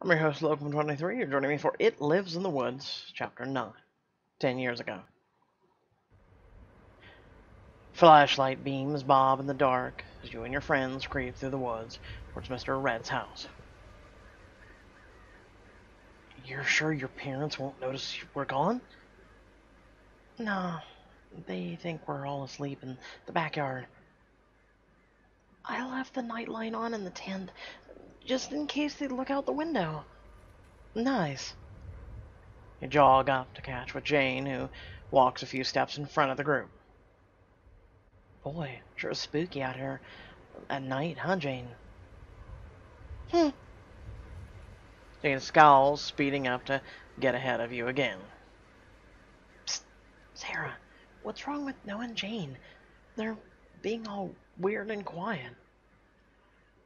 I'm your host, Logan23. You're joining me for It Lives in the Woods, Chapter 9, 10 years ago. Flashlight beams bob in the dark as you and your friends creep through the woods towards Mr. Red's house. You're sure your parents won't notice we're gone? No, they think we're all asleep in the backyard. I left the nightlight on in the tent, just in case they'd look out the window. Nice. You jog up to catch with Jane, who walks a few steps in front of the group. Boy, sure is spooky out here at night, huh, Jane? Jane scowls, speeding up to get ahead of you again. Psst, Sarah, what's wrong with Noah and Jane? They're being all weird and quiet.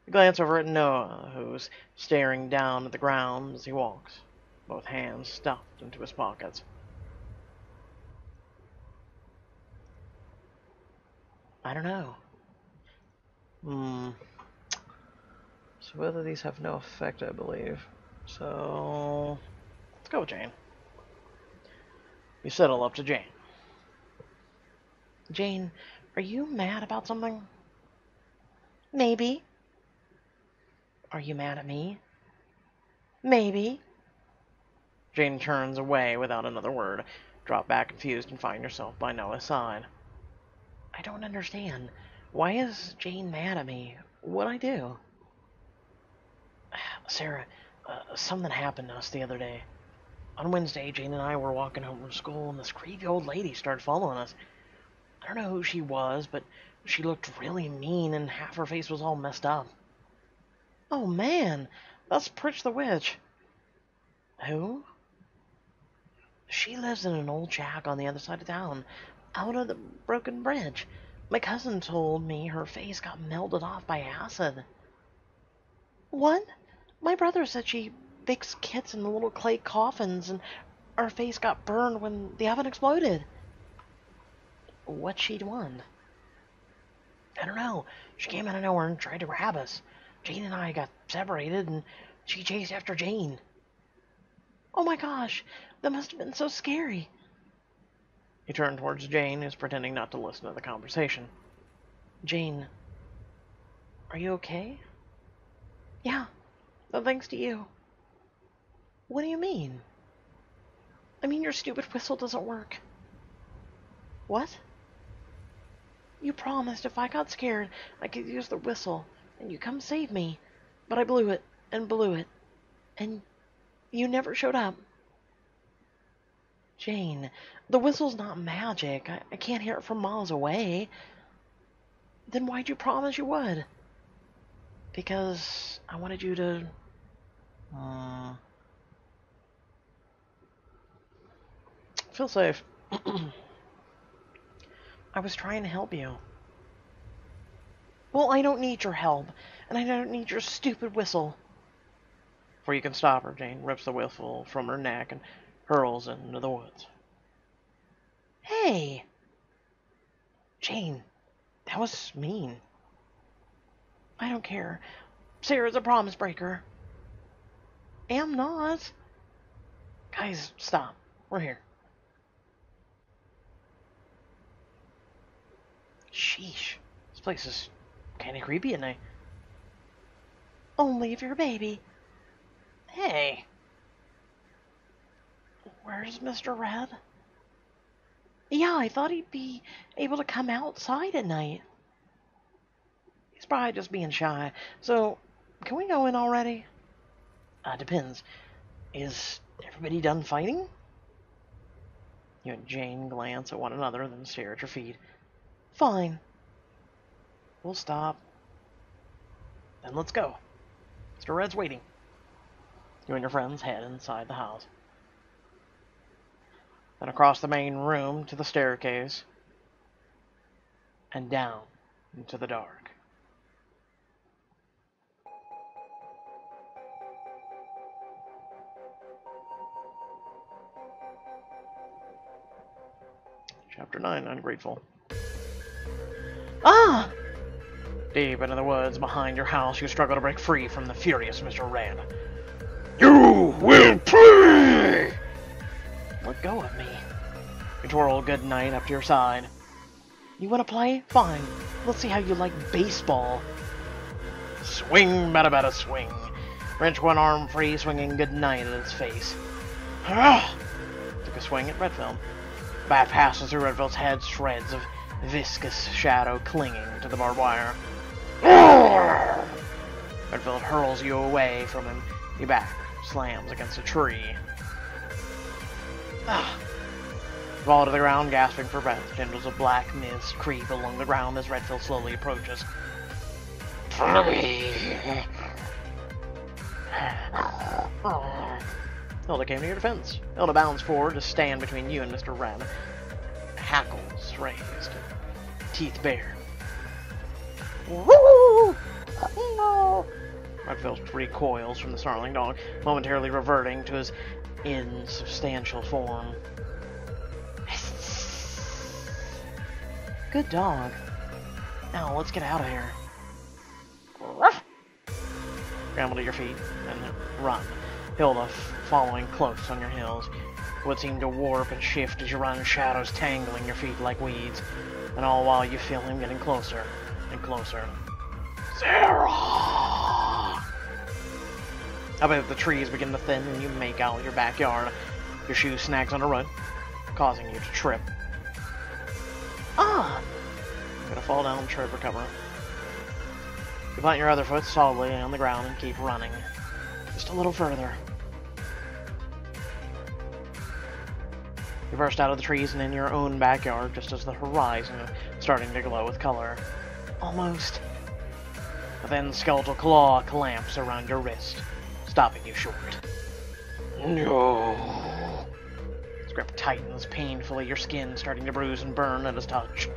You glance over at Noah, who's staring down at the ground as he walks, both hands stuffed into his pockets. I don't know. So both of these have no effect, I believe. So let's go with Jane. You settle up to Jane. Jane, are you mad about something? Maybe. Are you mad at me? Maybe. Jane turns away without another word. Drop back confused and find yourself by Noah's side. I don't understand. Why is Jane mad at me? What'd I do? Sarah, something happened to us the other day. On Wednesday, Jane and I were walking home from school, and this creepy old lady started following us. I don't know who she was, but she looked really mean, and half her face was all messed up. Oh man, that's Pritch the Witch. Who? She lives in an old shack on the other side of town, out of the broken bridge. My cousin told me her face got melted off by acid. What? My brother said she bakes kits in little clay coffins, and her face got burned when the oven exploded. What'd she want? I don't know. She came out of nowhere and tried to grab us. Jane and I got separated, and she chased after Jane. Oh my gosh, that must have been so scary. You turn towards Jane, who's pretending not to listen to the conversation. Jane, are you okay? Yeah, no thanks to you. What do you mean? I mean your stupid whistle doesn't work. What? You promised if I got scared, I could use the whistle, and you come save me. But I blew it, and you never showed up. Jane, the whistle's not magic. I can't hear it from miles away. Then why'd you promise you would? Because I wanted you to... Feel safe. I was trying to help you. Well, I don't need your help, and I don't need your stupid whistle. Before you can stop her, Jane rips the whistle from her neck and hurls it into the woods. Hey! Jane, that was mean. I don't care. Sarah's a promise breaker. Am not. Guys, stop. We're here. Sheesh. This place is kinda creepy at night. Only if you're a baby. Hey. Where's Mr. Red? Yeah, I thought he'd be able to come outside at night. He's probably just being shy. So, can we go in already? Depends. Is everybody done fighting? You and Jane glance at one another, then stare at your feet. Fine. We'll stop. Then let's go. Mr. Red's waiting. You and your friends head inside the house. Then across the main room to the staircase. And down into the dark. Chapter 9, Ungrateful. Ah! Deep into the woods behind your house, you struggle to break free from the furious Mr. Red. You will play! Let go of me. You twirl Goodnight up to your side. You want to play? Fine. Let's see how you like baseball. Swing, bada bada swing. Wrench one arm free, swinging Goodnight at its face. Took a swing at Redfield. Bat passes through Redfield's head, shreds of viscous shadow clinging to the barbed wire. Redfield hurls you away from him. You back, slams against a tree. Fall to the ground, gasping for breath. Tendrils of black mist creep along the ground as Redfield slowly approaches. Hilda came to your defense. Hilda bounds forward to stand between you and Mr. Red. Hackles raised, teeth bare. Redfield recoils from the snarling dog, momentarily reverting to his insubstantial form. Good dog. Now let's get out of here. Scramble to your feet and run. Hilda following close on your heels. Would seem to warp and shift as you run, shadows tangling your feet like weeds, and all while you feel him getting closer and closer. Sarah! Up as the trees begin to thin and you make out your backyard. Your shoe snags on a root, causing you to trip. Ah! You're gonna fall down and try to recover. You plant your other foot solidly on the ground and keep running. Just a little further. You burst out of the trees and in your own backyard just as the horizon is starting to glow with color. Almost. A thin skeletal claw clamps around your wrist, stopping you short. No. His grip tightens painfully, your skin starting to bruise and burn at his touch.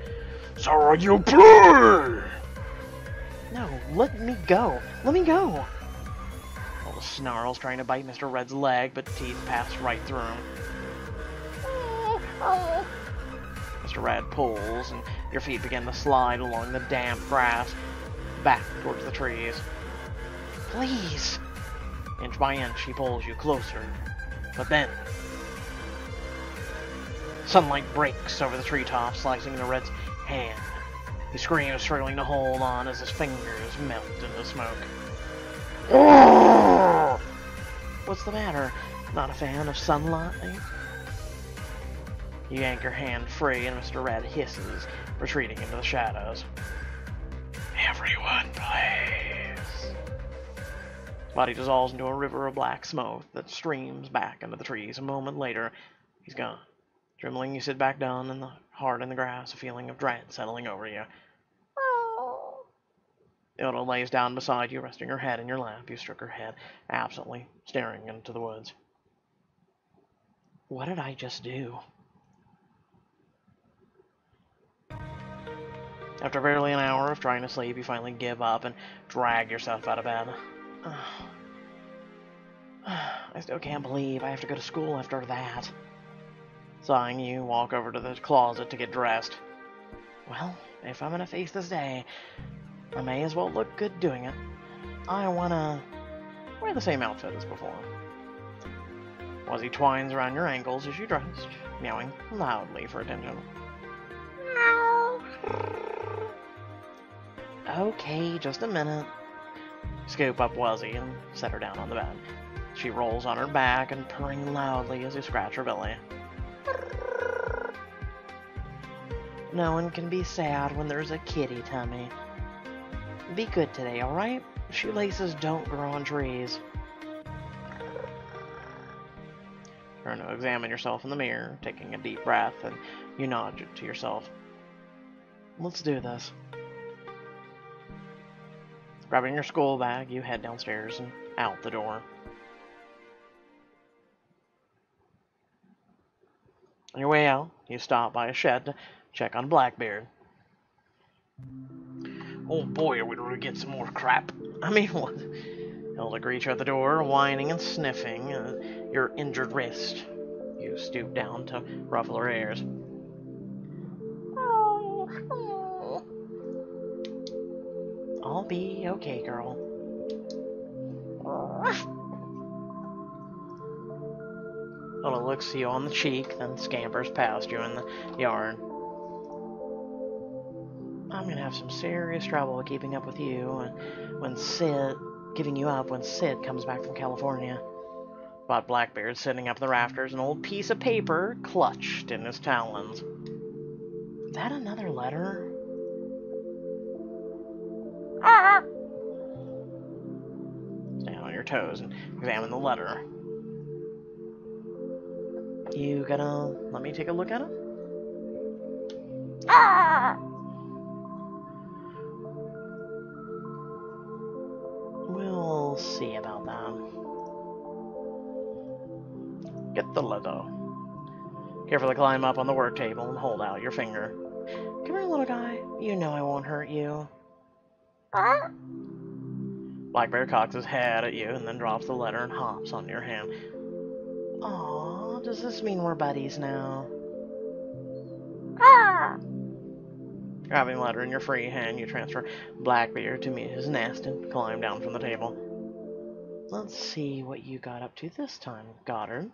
So you play! No, let me go. Let me go. All the snarls trying to bite Mr. Red's leg, but teeth pass right through him. Mr. Red pulls, and your feet begin to slide along the damp grass, back towards the trees. Please! Inch by inch, he pulls you closer. But then, sunlight breaks over the treetops, slicing into Red's hand. He screams, struggling to hold on as his fingers melt into smoke. What's the matter? Not a fan of sunlight? You yank your hand free, and Mr. Red hisses, retreating into the shadows. Everyone plays. His body dissolves into a river of black smoke that streams back into the trees. A moment later, he's gone. Trembling, you sit back down in the hard in the grass, a feeling of dread settling over you. Ilda lays down beside you, resting her head in your lap. You stroke her head, absently, staring into the woods. What did I just do? After barely an hour of trying to sleep, you finally give up and drag yourself out of bed. I still can't believe I have to go to school after that. Sighing, you walk over to the closet to get dressed. Well, if I'm gonna face this day, I may as well look good doing it. I wanna wear the same outfit as before. Wuzzy twines around your ankles as you dressed, meowing loudly for attention. Okay, just a minute. Scoop up Wuzzy and set her down on the bed. She rolls on her back and purring loudly as you scratch her belly. No one can be sad when there's a kitty tummy. Be good today, alright? Shoelaces don't grow on trees. Turn to examine yourself in the mirror, taking a deep breath, and you nod to yourself. Let's do this. Grabbing your school bag, you head downstairs and out the door. On your way out, you stop by a shed to check on Blackbeard. Oh boy, are we going to get some more crap. I mean, what? Hilda greets you at the door, whining and sniffing your injured wrist. You stoop down to ruffle her ears. I'll be okay, girl. Ola looks you on the cheek, then scampers past you in the yard. I'm gonna have some serious trouble keeping up with you when giving you up when Sid comes back from California. But Blackbeard's sitting up in the rafters, an old piece of paper clutched in his talons. Is that another letter? Stand on your toes and examine the letter. You gonna let me take a look at it? We'll see about that. Get the letter. Carefully climb up on the work table and hold out your finger. Come here, little guy. You know I won't hurt you. Blackbeard cocks his head at you and then drops the letter and hops onto your hand. Aw, does this mean we're buddies now? Grabbing the letter in your free hand, you transfer Blackbeard to meet his nest and climb down from the table. Let's see what you got up to this time, Goddard.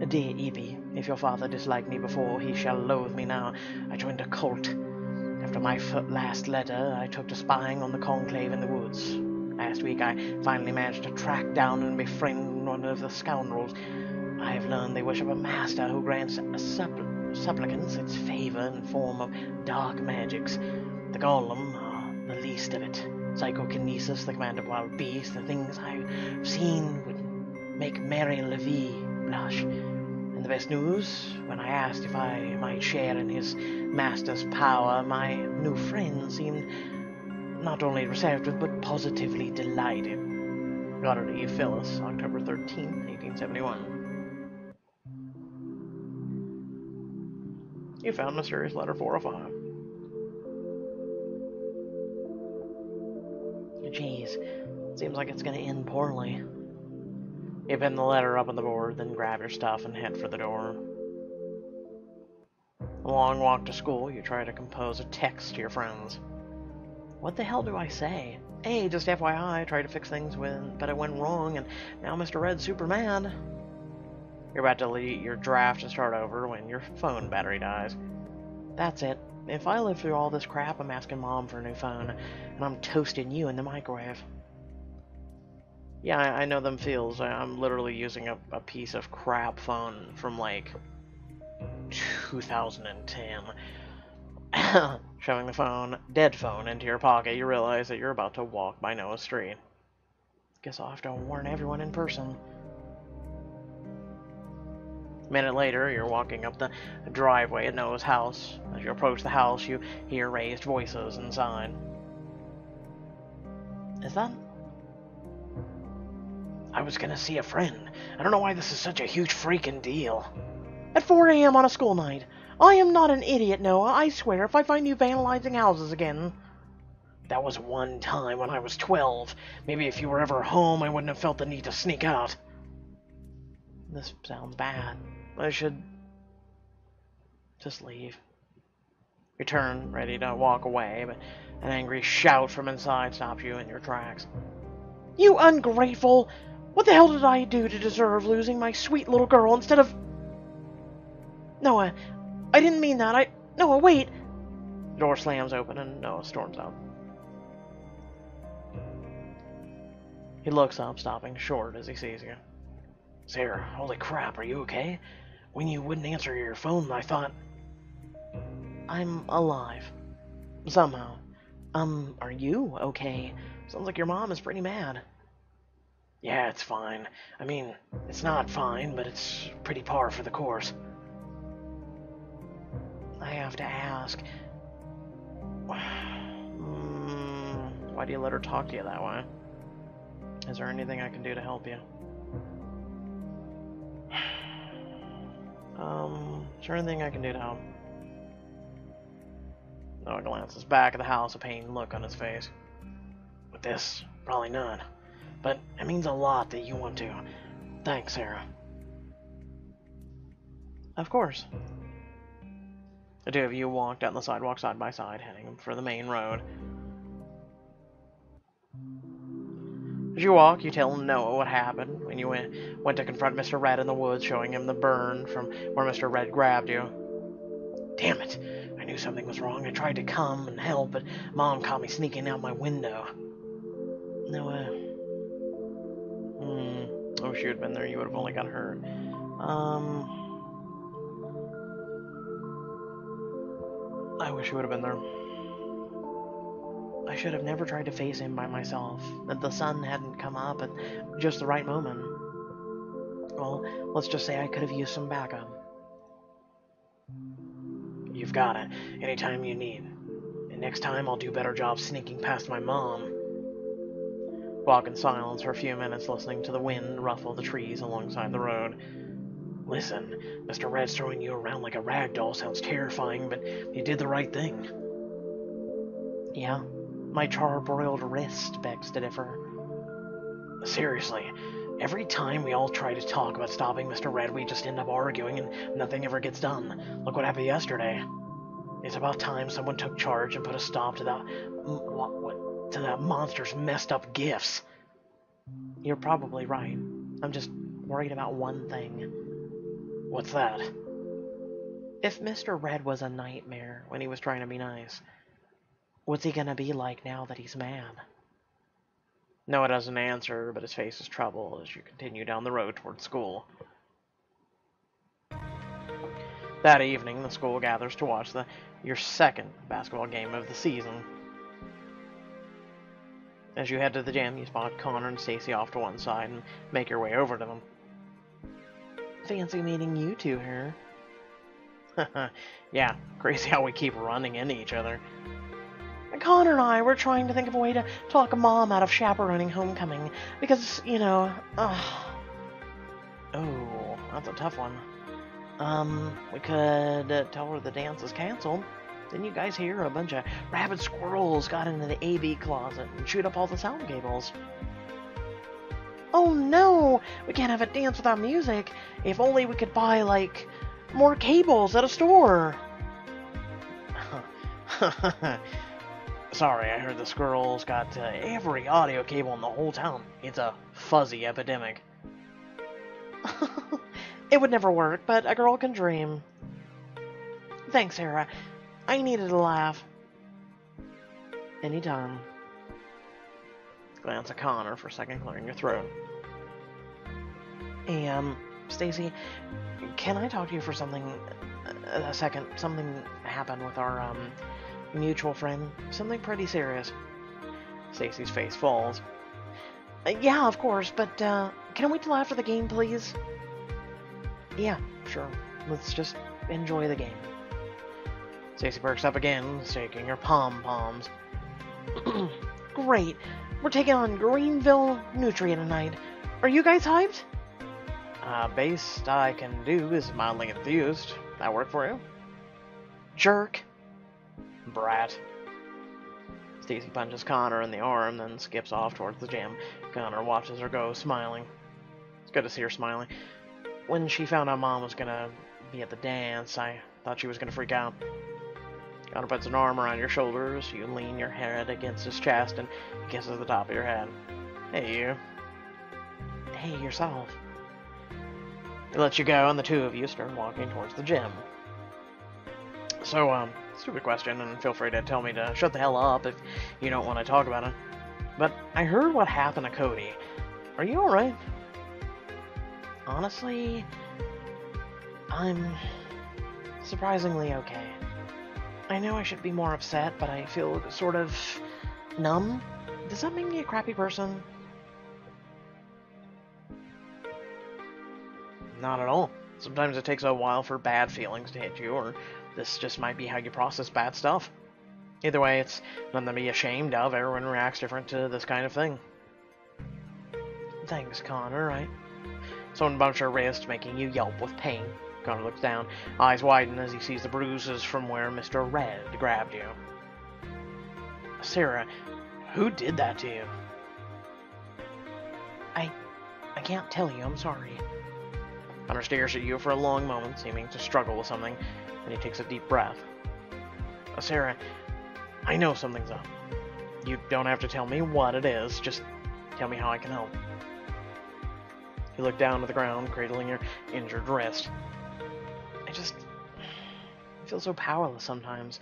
Dear Evie, if your father disliked me before, he shall loathe me now. I joined a cult. After my last letter, I took to spying on the conclave in the woods. Last week, I finally managed to track down and befriend one of the scoundrels. I have learned they worship a master who grants supplicants its favor in the form of dark magics. The golem are the least of it. Psychokinesis, the command of wild beasts, the things I've seen would make Mary Levy blush. And the best news, when I asked if I might share in his master's power, my new friend seemed not only receptive, but positively delighted. Goddard E. Phyllis, October 13, 1871. You found mysterious letter 405. Jeez, seems like it's gonna end poorly. You pin the letter up on the board, then grab your stuff and head for the door. A long walk to school, you try to compose a text to your friends. What the hell do I say? Hey, just FYI, I tried to fix things but it went wrong, and now Mr. Red's super mad. You're about to delete your draft and start over when your phone battery dies. That's it. If I live through all this crap, I'm asking Mom for a new phone, and I'm toasting you in the microwave. Yeah, I know them feels. I'm literally using a piece of crap phone from, like, 2010. Shoving the phone, dead phone, into your pocket, you realize that you're about to walk by Noah's street. Guess I'll have to warn everyone in person. A minute later, you're walking up the driveway at Noah's house. As you approach the house, you hear raised voices inside. Is that... I was gonna see a friend. I don't know why this is such a huge freaking deal. At 4 a.m. on a school night. I am not an idiot, Noah. I swear, if I find you vandalizing houses again. That was one time when I was 12. Maybe if you were ever home, I wouldn't have felt the need to sneak out. This sounds bad. I should just leave. You turn, ready to walk away, but an angry shout from inside stops you in your tracks. You ungrateful! What the hell did I do to deserve losing my sweet little girl instead of... Noah, I didn't mean that. Noah, wait! The door slams open and Noah storms out. He looks up, stopping short as he sees you. Sarah, holy crap, are you okay? When you wouldn't answer your phone, I thought... I'm alive. Somehow. Are you okay? Sounds like your mom is pretty mad. Yeah, it's fine. I mean, it's not fine, but it's pretty par for the course. I have to ask... Why do you let her talk to you that way? Is there anything I can do to help you? Is there anything I can do to help? Noah glances back at the house, a pained look on his face. With this, probably not. But it means a lot that you want to. Thanks, Sarah. Of course. The two of you walk down the sidewalk side by side, heading for the main road. As you walk, you tell Noah what happened when you went to confront Mr. Red in the woods, showing him the burn from where Mr. Red grabbed you. Damn it! I knew something was wrong. I tried to come and help, but Mom caught me sneaking out my window. Noah... I wish you had been there. You would have only got hurt. I wish you would have been there. I should have never tried to face him by myself. That the sun hadn't come up at just the right moment. Well, let's just say I could have used some backup. You've got it. Anytime you need. And next time I'll do a better job sneaking past my mom. Walk in silence for a few minutes, listening to the wind ruffle the trees alongside the road. Listen, Mr. Red's throwing you around like a rag doll sounds terrifying, but you did the right thing. Yeah, my charbroiled wrist begs to differ. Seriously, every time we all try to talk about stopping Mr. Red, we just end up arguing and nothing ever gets done. Look what happened yesterday. It's about time someone took charge and put a stop to that... to that monster's messed up gifts. You're probably right. I'm just worried about one thing. What's that? If Mr. Red was a nightmare when he was trying to be nice, what's he gonna be like now that he's mad? Noah doesn't answer, but his face is troubled as you continue down the road toward school. That evening, the school gathers to watch your second basketball game of the season. As you head to the gym, you spot Connor and Stacy off to one side and make your way over to them. Fancy meeting you two here. Yeah, crazy how we keep running into each other. Connor and I were trying to think of a way to talk Mom out of chaperoning homecoming, because, you know, oh, that's a tough one. We could tell her the dance is canceled. Then you guys hear a bunch of rabid squirrels got into the AV closet and chewed up all the sound cables. Oh no! We can't have a dance without music. If only we could buy, like, more cables at a store. Sorry, I heard the squirrels got every audio cable in the whole town. It's a fuzzy epidemic. It would never work, but a girl can dream. Thanks, Sarah. I needed a laugh. Anytime. Glance at Connor for a second, clearing your throat. Hey, Stacy, can I talk to you for something? A second. Something happened with our, mutual friend. Something pretty serious. Stacy's face falls. Yeah, of course, but, can I wait till after the game, please? Yeah, sure. Let's just enjoy the game. Stacy perks up again, shaking her pom-poms. Great. We're taking on Greenville Nutria tonight. Are you guys hyped? Best I can do is mildly enthused. That work for you? Jerk. Brat. Stacy punches Connor in the arm, then skips off towards the gym. Connor watches her go, smiling. It's good to see her smiling. When she found out Mom was gonna be at the dance, I thought she was gonna freak out. Connor puts an arm around your shoulders. You lean your head against his chest and kisses the top of your head. Hey, you. Hey, yourself. He lets you go, and the two of you start walking towards the gym. So, stupid question, and feel free to tell me to shut the hell up if you don't want to talk about it. But I heard what happened to Cody. Are you alright? Honestly, I'm surprisingly okay. I know I should be more upset, but I feel sort of numb. Does that make me a crappy person? Not at all. Sometimes it takes a while for bad feelings to hit you, or this just might be how you process bad stuff. Either way, it's nothing to be ashamed of. Everyone reacts different to this kind of thing. Thanks, Connor. Someone bumps your wrist, making you yelp with pain. Connor looks down, eyes widen as he sees the bruises from where Mr. Red grabbed you. Sarah, who did that to you? I can't tell you, I'm sorry. Connor stares at you for a long moment, seeming to struggle with something, and he takes a deep breath. Sarah, I know something's up. You don't have to tell me what it is, just Tell me how I can help. You look down to the ground, cradling your injured wrist. I feel so powerless sometimes.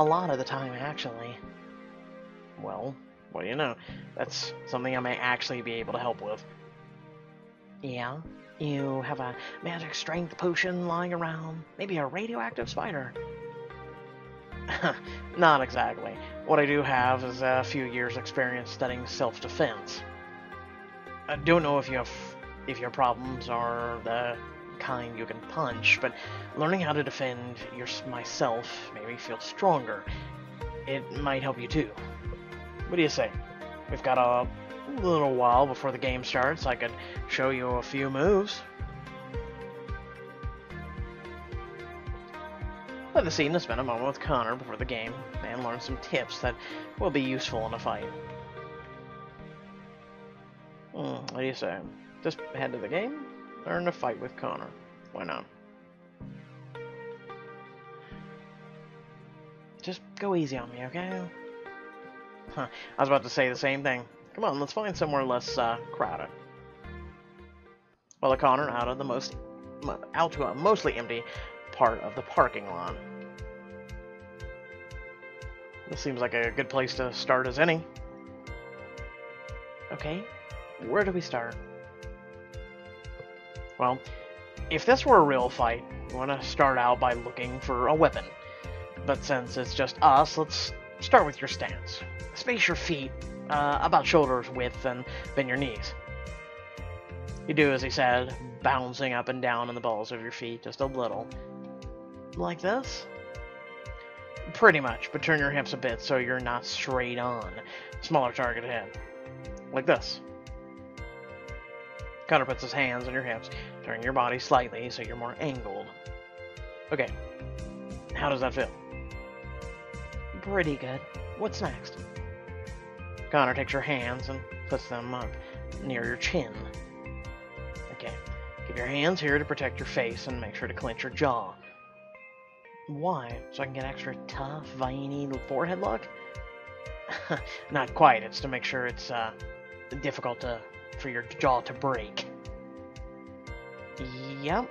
A lot of the time, actually. Well, what do you know? That's something I may actually be able to help with. Yeah? You have a magic strength potion lying around? Maybe a radioactive spider? Not exactly. What I do have is a few years' experience studying self-defense. I don't know if your problems are the kind you can punch, but learning how to defend myself made me feel stronger. It might help you too. What do you say? We've got a little while before the game starts. I could show you a few moves. Let the scene to spend a moment with Connor before the game and learn some tips that will be useful in a fight. What do you say? Just head to the game? Learn to fight with Connor. Why not? Just go easy on me, okay? Huh, I was about to say the same thing. Come on, let's find somewhere less crowded. Well, Connor out to a mostly empty part of the parking lot. This seems like a good place to start as any. Okay, where do we start? Well, if this were a real fight, we want to start out by looking for a weapon. But since it's just us, let's start with your stance. Space your feet about shoulder width and bend your knees. You do as he said, bouncing up and down on the balls of your feet just a little. Like this? Pretty much, but turn your hips a bit so you're not straight on. Smaller target ahead. Like this. Connor puts his hands on your hips, turning your body slightly so you're more angled. Okay, how does that feel? Pretty good. What's next? Connor takes your hands and puts them up near your chin. Okay, keep your hands here to protect your face and make sure to clench your jaw. Why? So I can get extra tough, veiny forehead look? Not quite, it's to make sure it's difficult for your jaw to break. Yep,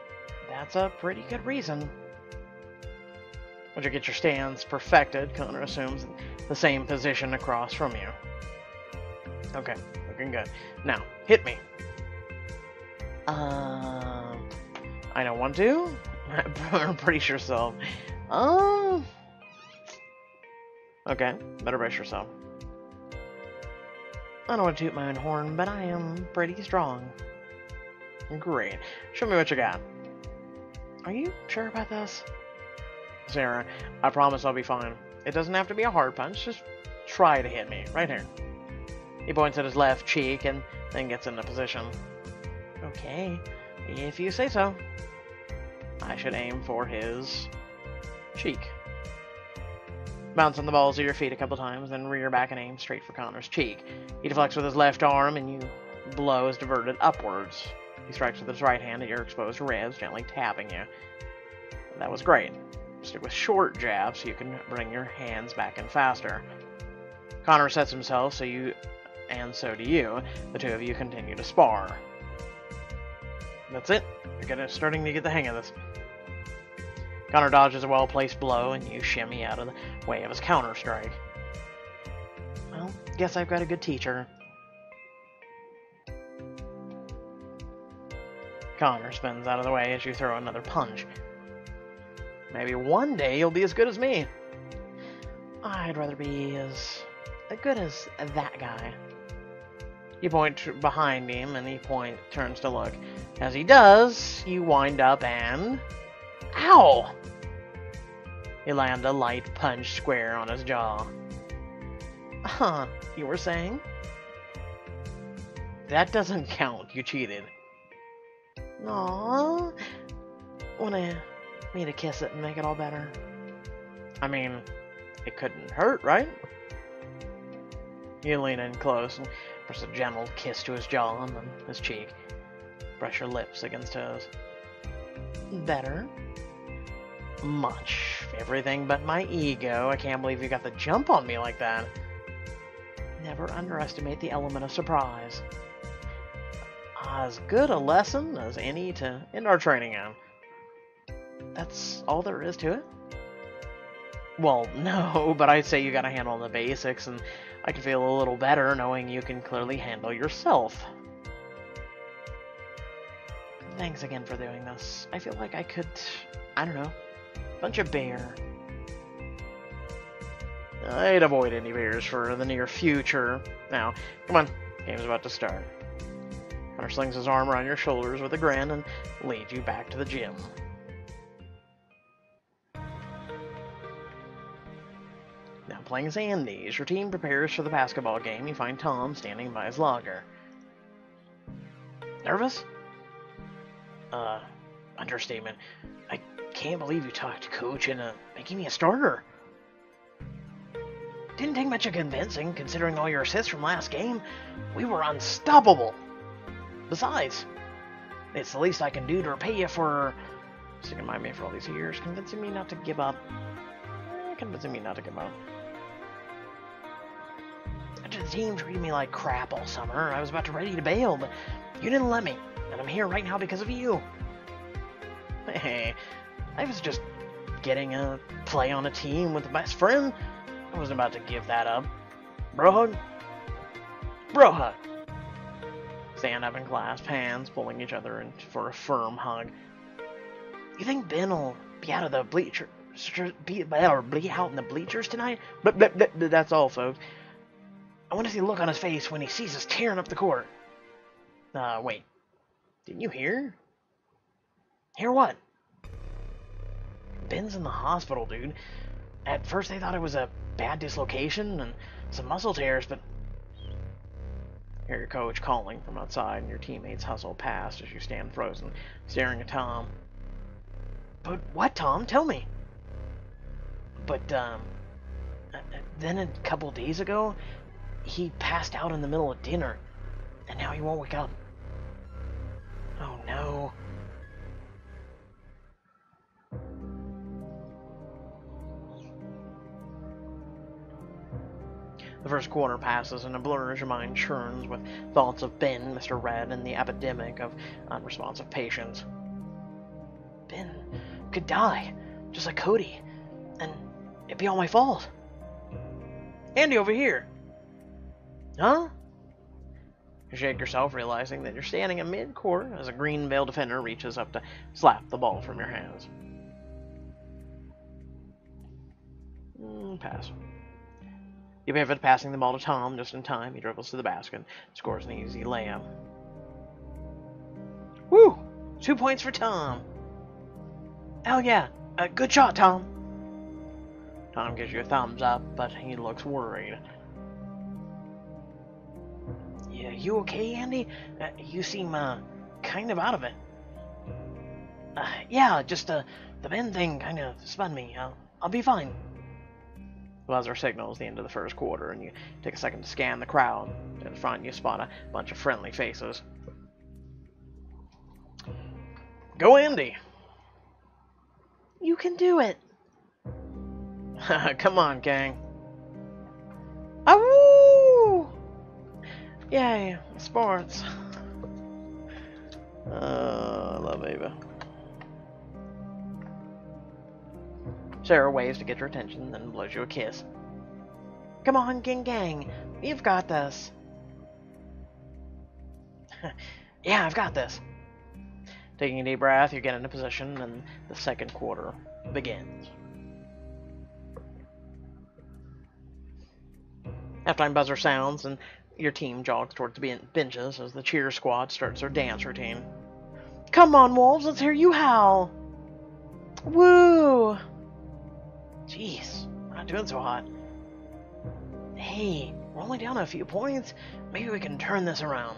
that's a pretty good reason. Once you get your stance perfected, Connor assumes the same position across from you. Okay, looking good. Now, hit me. I don't want to. I'm pretty sure so. Okay, better brace yourself. I don't want to toot my own horn, but I am pretty strong. Great. Show me what you got. Are you sure about this? Sarah, I promise I'll be fine. It doesn't have to be a hard punch, just try to hit me. Right here. He points at his left cheek and then gets into position. Okay, if you say so. I should aim for his cheek. Bounce on the balls of your feet a couple times, then rear back and aim straight for Connor's cheek. He deflects with his left arm, and you blow is diverted upwards. He strikes with his right hand at your exposed ribs, gently tapping you. That was great. Stick with short jabs so you can bring your hands back in faster. Connor sets himself, so do you. The two of you continue to spar. That's it. You're starting to get the hang of this. Connor dodges a well-placed blow, and you shimmy out of the way of his counter-strike. Well, guess I've got a good teacher. Connor spins out of the way as you throw another punch. Maybe one day you'll be as good as me. I'd rather be as good as that guy. You point behind him, and he turns to look. As he does, you wind up and... Ow! You land a light punch square on his jaw. Huh, you were saying? That doesn't count, you cheated. Aww. Want me to kiss it and make it all better? I mean, it couldn't hurt, right? You lean in close and press a gentle kiss to his jaw and then his cheek. Brush your lips against his. Better? Much. Everything but my ego. I can't believe you got the jump on me like that. Never underestimate the element of surprise. As good a lesson as any to end our training on. That's all there is to it? Well, no, but I'd say you gotta handle the basics, and I can feel a little better knowing you can clearly handle yourself. Thanks again for doing this. I feel like I could, I don't know, bunch of bear. I'd avoid any bears for the near future. Now, come on, game's about to start. Hunter slings his arm around your shoulders with a grin and leads you back to the gym. Now playing as Andy, as your team prepares for the basketball game, you find Tom standing by his locker. Nervous? Understatement. I can't believe you talked to Coach into making me a starter. Didn't take much of convincing, considering all your assists from last game. We were unstoppable. Besides, it's the least I can do to repay you for sticking by me for all these years, convincing me not to give up. Convincing me not to give up. After the team treated me like crap all summer, I was about to ready to bail, but you didn't let me, and I'm here right now because of you. Hey, I was just getting a play on a team with a best friend. I wasn't about to give that up. Bro hug? Bro hug. Stand up and clasp hands, pulling each other in for a firm hug. You think Ben will be out of the bleachers? Be out in the bleachers tonight? But that's all, folks. I want to see the look on his face when he sees us tearing up the court. Wait. Didn't you hear? Hear what? Ben's in the hospital, dude. At first they thought it was a bad dislocation and some muscle tears, but... Hear your coach calling from outside, and your teammates hustle past as you stand frozen, staring at Tom. But what, Tom? Tell me. But, then a couple days ago, he passed out in the middle of dinner, and now he won't wake up. Oh, no. The first quarter passes in a blur as your mind churns with thoughts of Ben, Mr. Red, and the epidemic of unresponsive patients. Ben could die, just like Cody, and it'd be all my fault. Andy, over here. Huh? You shake yourself, realizing that you're standing in mid-court as a green veil defender reaches up to slap the ball from your hands. Pass. You pivot, passing the ball to Tom just in time. He dribbles to the basket, scores an easy layup. Woo! 2 points for Tom. Hell yeah. Good shot, Tom. Tom gives you a thumbs up, but he looks worried. Yeah, you okay, Andy? You seem, kind of out of it. Yeah, just, the Ben thing kind of spun me. I'll be fine. The buzzer signals the end of the first quarter, and you take a second to scan the crowd. In front, you spot a bunch of friendly faces. Go, Andy! You can do it! Come on, gang. Awoo! Yay, sports. I love Ava. Sarah waves to get your attention, then blows you a kiss. Come on, gang. You've got this. Yeah, I've got this. Taking a deep breath, you get into position, and the second quarter begins. Halftime buzzer sounds, and your team jogs towards the benches as the cheer squad starts their dance routine. Come on, Wolves, let's hear you howl. Woo! Jeez, we're not doing so hot. Hey, we're only down a few points. Maybe we can turn this around.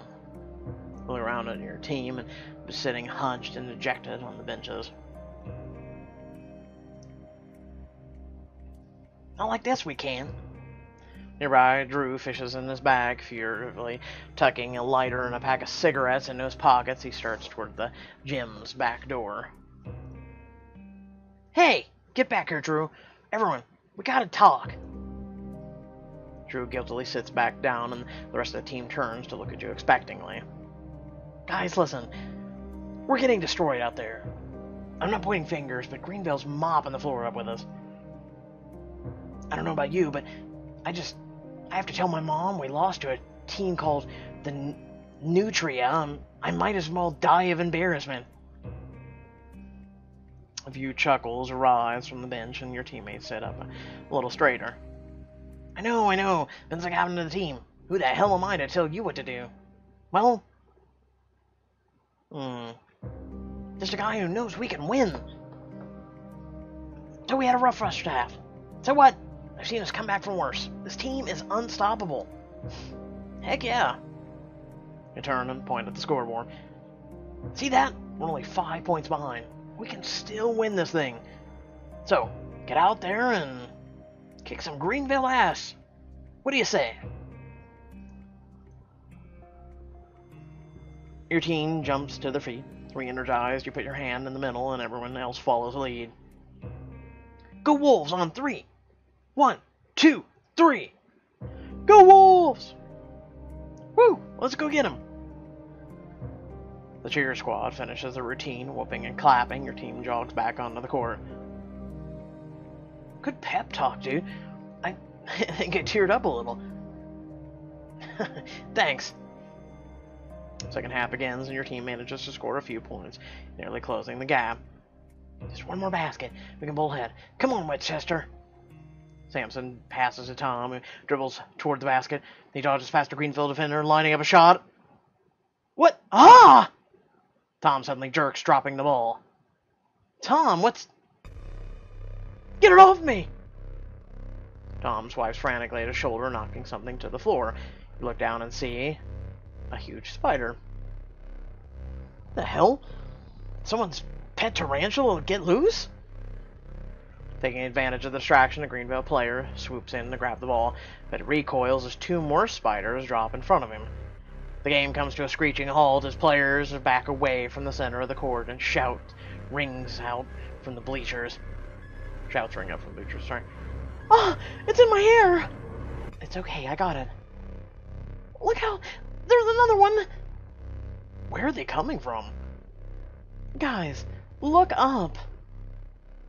Look around at your team and sitting hunched and dejected on the benches. Not like this, we can. Nearby, Drew fishes in his bag, furtively tucking a lighter and a pack of cigarettes into his pockets. He starts toward the gym's back door. Hey, get back here, Drew. Everyone, we gotta talk. Drew guiltily sits back down, and the rest of the team turns to look at you expectingly. Guys, listen. We're getting destroyed out there. I'm not pointing fingers, but Greenville's mopping the floor up with us. I don't know about you, but I have to tell my mom we lost to a team called the Nutria. I might as well die of embarrassment. A few chuckles arise from the bench, and your teammates sit up a little straighter. I know. Things like happening to the team. Who the hell am I to tell you what to do? Well, just a guy who knows we can win. So we had a rough first half. So what? I've seen us come back from worse. This team is unstoppable. Heck yeah. You turn and point at the scoreboard. See that? We're only 5 points behind. We can still win this thing. So, get out there and kick some Greenville ass. What do you say? Your team jumps to their feet. Re-energized, you put your hand in the middle and everyone else follows the lead. Go Wolves on 3. 1, 2, 3. Go Wolves! Woo! Let's go get them. The cheer squad finishes the routine, whooping and clapping. Your team jogs back onto the court. Good pep talk, dude. I think I teared up a little. Thanks. Second half begins, and your team manages to score a few points, nearly closing the gap. Just one more basket. We can pull ahead. Come on, Westchester. Sampson passes to Tom, who dribbles toward the basket. He dodges past a Greenville defender, lining up a shot. What? Ah! Tom suddenly jerks, dropping the ball. Tom, what's... Get it off me! Tom swipes frantically at his shoulder, knocking something to the floor. You look down and see a huge spider. The hell? Someone's pet tarantula will get loose? Taking advantage of the distraction, a Greenville player swoops in to grab the ball, but it recoils as 2 more spiders drop in front of him. The game comes to a screeching halt as players back away from the center of the court and shout rings out from the bleachers. Shouts ring up from the bleachers, sorry. Ah, it's in my hair! It's okay, I got it. Look how... There's another one! Where are they coming from? Guys, look up!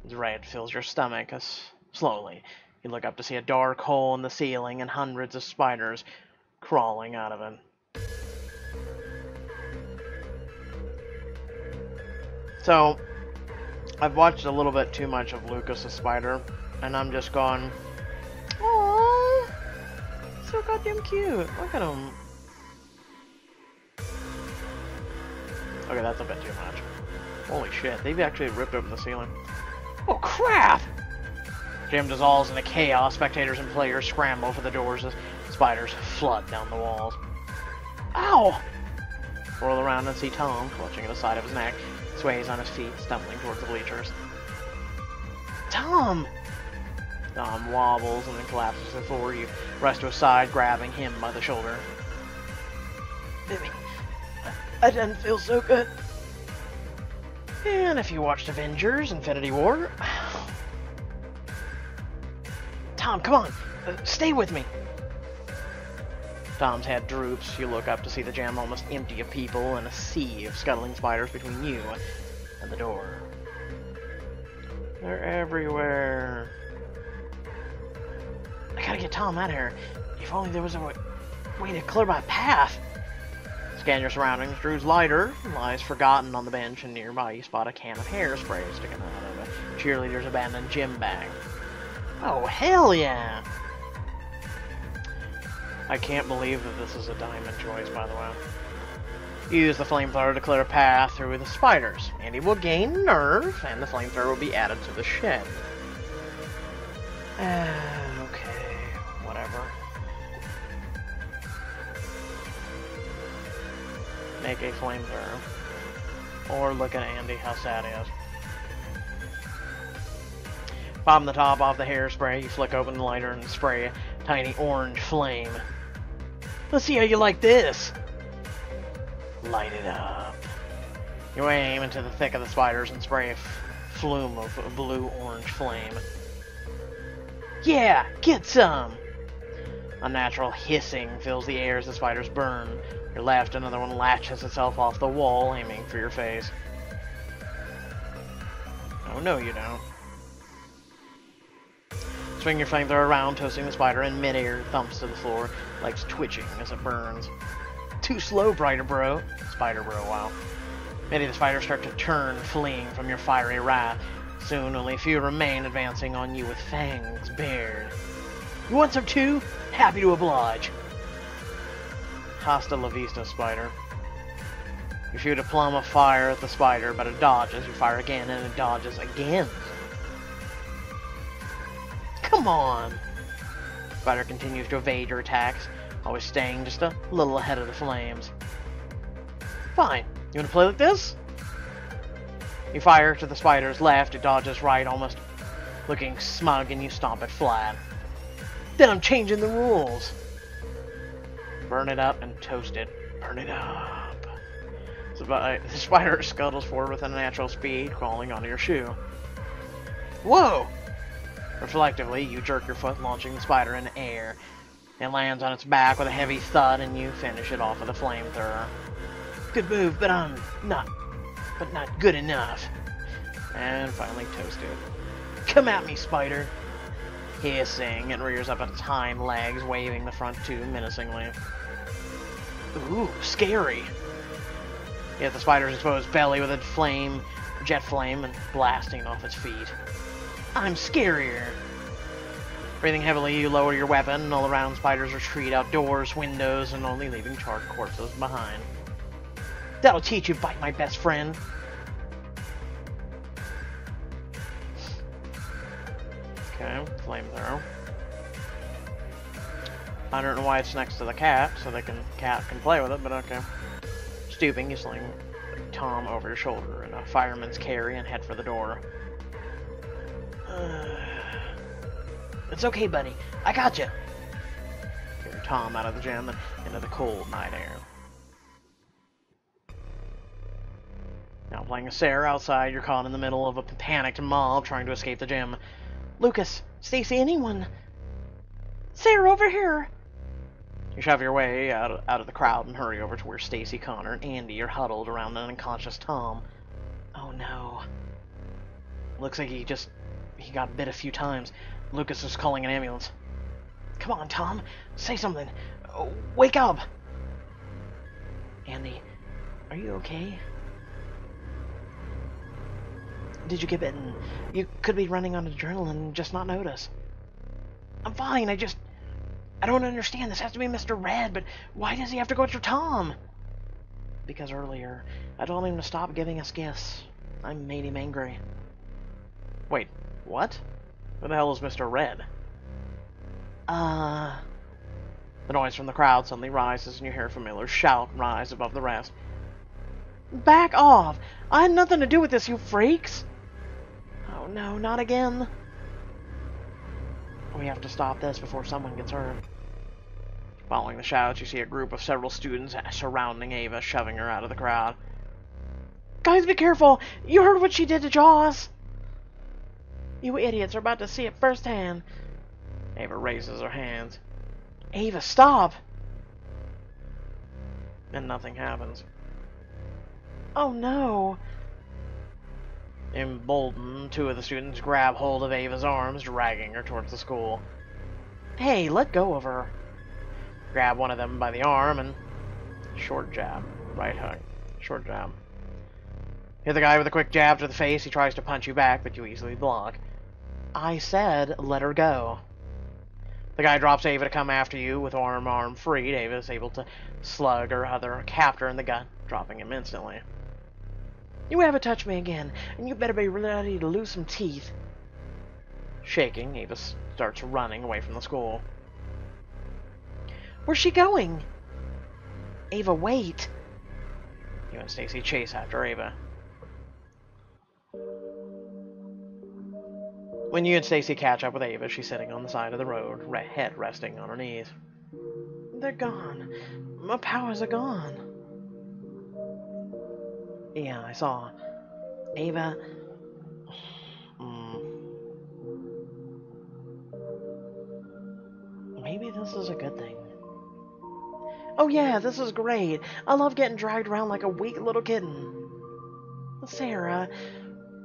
Dread fills your stomach as slowly you look up to see a dark hole in the ceiling and hundreds of spiders crawling out of it. So, I've watched a little bit too much of Lucas the Spider, and I'm just going, aww, so goddamn cute. Look at him. Okay, that's a bit too much. Holy shit, they've actually ripped open the ceiling. Oh crap! Gym dissolves into chaos. Spectators and players scramble for the doors as spiders flood down the walls. Ow! Whirl around and see Tom, clutching at the side of his neck, sways on his feet, stumbling towards the bleachers. Tom! Tom wobbles and then collapses to the floor. You rush to his side, grabbing him by the shoulder. I didn't feel so good. And if you watched Avengers: Infinity War... Tom, come on! Stay with me! Tom's head droops. You look up to see the gym almost empty of people and a sea of scuttling spiders between you and the door. They're everywhere. I gotta get Tom out of here. If only there was a way to clear my path. Scan your surroundings. Drew's lighter lies forgotten on the bench, and nearby you spot a can of hairspray sticking out of a cheerleader's abandoned gym bag. Oh, hell yeah! I can't believe that this is a diamond choice, by the way. Use the flamethrower to clear a path through the spiders. Andy will gain nerve, and the flamethrower will be added to the shed. Okay, whatever. Make a flamethrower. Or look at Andy, how sad he is. Popping the top off the hairspray, you flick open the lighter and spray a tiny orange flame. Let's see how you like this. Light it up. You aim into the thick of the spiders and spray a flume of blue-orange flame. Yeah, get some! Unnatural hissing fills the air as the spiders burn. Your left, another one latches itself off the wall, aiming for your face. Oh no, you don't. Swing your flamethrower around, toasting the spider in midair, thumps to the floor, legs twitching as it burns. Too slow, Spider Bro, wow. Many of the spiders start to turn, fleeing from your fiery wrath. Soon, only a few remain, advancing on you with fangs bared. You want some too? Happy to oblige. Hasta la vista, spider. You shoot a plum of fire at the spider, but it dodges. You fire again, and it dodges again. Come on! Spider continues to evade your attacks, always staying just a little ahead of the flames. Fine. You want to play like this? You fire to the spider's left, it dodges right, almost looking smug, and you stomp it flat. Then I'm changing the rules. Burn it up and toast it. Burn it up. So, the spider scuttles forward with unnatural speed, crawling onto your shoe. Whoa! Reflectively, you jerk your foot, launching the spider in the air. It lands on its back with a heavy thud, and you finish it off with a flamethrower. Good move, but not good enough. And finally toasted. Come at me, spider. Hissing, it rears up on its hind legs, waving the front two menacingly. Ooh, scary. You hit the spider's exposed belly with a jet flame, and blasting off its feet. I'm scarier. Breathing heavily, you lower your weapon, and all around spiders retreat outdoors, windows, and only leaving charred corpses behind. That'll teach you, bite my best friend. Okay, flamethrower. I don't know why it's next to the cat, so the cat can play with it, but okay. Stooping, you sling Tom over your shoulder in a fireman's carry and head for the door. It's okay, buddy. I gotcha. Carry Tom out of the gym and into the cold night air. Now playing a Sarah outside, you're caught in the middle of a panicked mob trying to escape the gym. Lucas, Stacy, anyone? Sarah, over here! You shove your way out of the crowd and hurry over to where Stacy, Connor, and Andy are huddled around an unconscious Tom. Oh no. Looks like he got bit a few times. Lucas is calling an ambulance. Come on, Tom. Say something. Wake up! Andy, are you okay? Did you get bitten? You could be running on adrenaline and just not notice. I'm fine, I don't understand. This has to be Mr. Red, but why does he have to go after Tom? Because earlier, I told him to stop giving us gifts. I made him angry. Wait, what? Who the hell is Mr. Red? The noise from the crowd suddenly rises and you hear a familiar shout rise above the rest. Back off! I had nothing to do with this, you freaks! Oh no, not again. We have to stop this before someone gets hurt. Following the shouts, you see a group of several students surrounding Ava, shoving her out of the crowd. Guys, be careful! You heard what she did to Jaws! You idiots are about to see it firsthand. Ava raises her hands. Ava, stop! And nothing happens. Oh no! Emboldened, two of the students grab hold of Ava's arms, dragging her towards the school. Hey, let go of her. Grab one of them by the arm and... Short jab. Right hook. Short jab. Hit the guy with a quick jab to the face. He tries to punch you back, but you easily block. I said, let her go. The guy drops Ava to come after you. With arm freed, Ava is able to slug her other captor in the gut, dropping him instantly. You ever touch me again, and you better be ready to lose some teeth. Shaking, Ava starts running away from the school. Where's she going? Ava, wait. You and Stacy chase after Ava. When you and Stacy catch up with Ava, she's sitting on the side of the road, head resting on her knees. They're gone. My powers are gone. Yeah, I saw. Ava... Maybe this is a good thing. Oh yeah, this is great. I love getting dragged around like a weak little kitten. Sarah,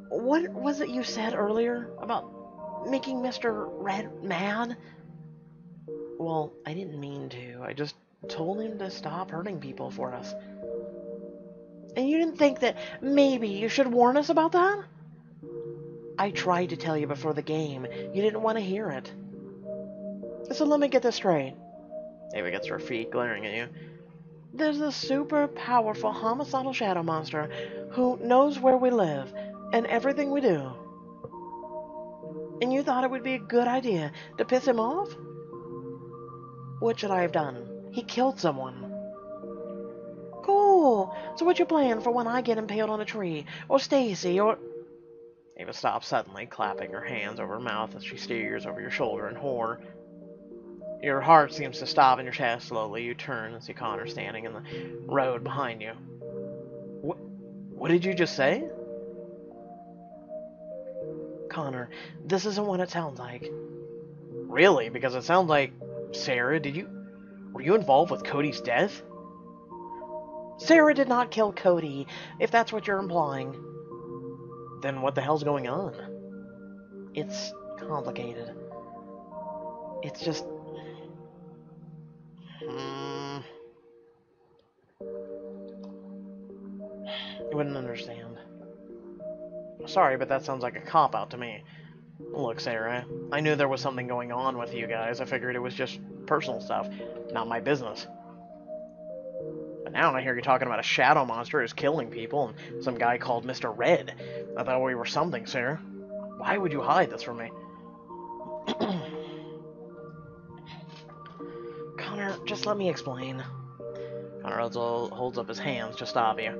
what was it you said earlier about making Mr. Red mad? Well, I didn't mean to. I just told him to stop hurting people for us. And you didn't think that maybe you should warn us about that? I tried to tell you before the game. You didn't want to hear it. So let me get this straight. Ava gets her feet glaring at you. There's a super powerful homicidal shadow monster who knows where we live and everything we do. And you thought it would be a good idea to piss him off? What should I have done? He killed someone. Cool. So what's your plan for when I get impaled on a tree? Or Stacy, or... Ava stops suddenly, clapping her hands over her mouth as she stares over your shoulder in horror. Your heart seems to stop in your chest slowly. You turn and see Connor standing in the road behind you. What did you just say? Connor, this isn't what it sounds like. Really? Because it sounds like... Sarah, were you involved with Cody's death? Sarah did not kill Cody, if that's what you're implying. Then what the hell's going on? It's complicated. It's just... You wouldn't understand. Sorry, but that sounds like a cop-out to me. Look, Sarah, I knew there was something going on with you guys. I figured it was just personal stuff, not my business. But now I hear you talking about a shadow monster who's killing people and some guy called Mr. Red. I thought we were something, Sarah. Why would you hide this from me? Connor, just let me explain. Connor holds up his hands to stop you.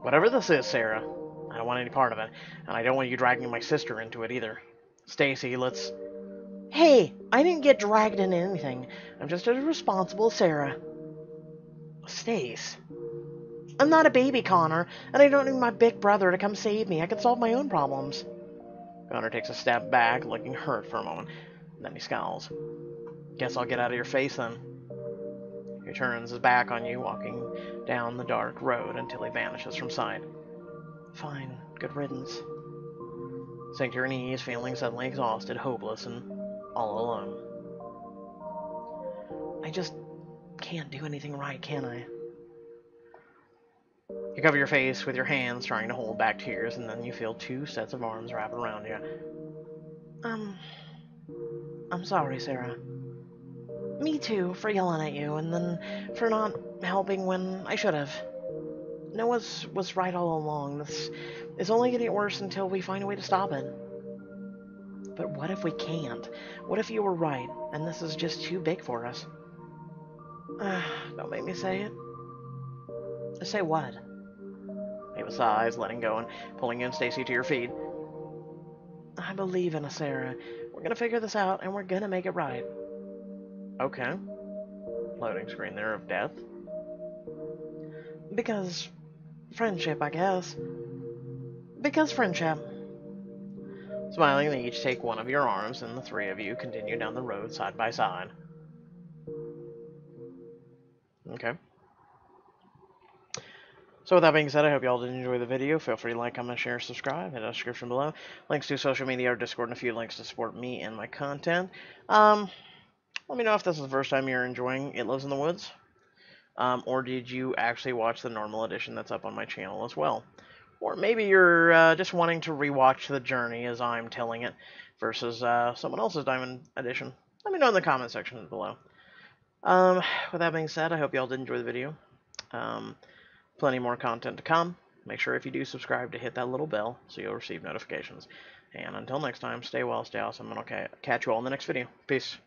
Whatever this is, Sarah, I don't want any part of it, and I don't want you dragging my sister into it either. Stacy, let's... Hey, I didn't get dragged into anything. I'm just as responsible as Sarah. Stace. I'm not a baby, Connor, and I don't need my big brother to come save me. I can solve my own problems. Connor takes a step back, looking hurt for a moment. Then he scowls. Guess I'll get out of your face, then. He turns his back on you, walking down the dark road until he vanishes from sight. Fine. Good riddance. Sink to your knees, feeling suddenly exhausted, hopeless, and all alone. I just can't do anything right, can I? You cover your face with your hands, trying to hold back tears, and then you feel two sets of arms wrap around you. I'm sorry, Sarah. Me too, for yelling at you, and then for not helping when I should have. Noah was right all along. This is only getting worse until we find a way to stop it. But what if we can't? What if you were right, and this is just too big for us? Don't make me say it. Say what? Ava sighs, letting go and pulling you and Stacy to your feet. I believe in us, Sarah. We're gonna figure this out, and we're gonna make it right. Okay. Loading screen there of death. Because friendship, I guess. Because friendship. Smiling, they each take one of your arms, and the three of you continue down the road side by side. Okay. So with that being said, I hope y'all did enjoy the video. Feel free to like, comment, share, subscribe. Hit the description below. Links to social media, our Discord, and a few links to support me and my content. Let me know if this is the first time you're enjoying It Lives in the Woods. Or did you actually watch the normal edition that's up on my channel as well? Or maybe you're just wanting to rewatch the journey as I'm telling it versus someone else's Diamond edition. Let me know in the comment section below. With that being said, I hope y'all did enjoy the video. Plenty more content to come. Make sure if you do subscribe to hit that little bell so you'll receive notifications. And until next time, stay well, stay awesome, and I'll catch you all in the next video. Peace.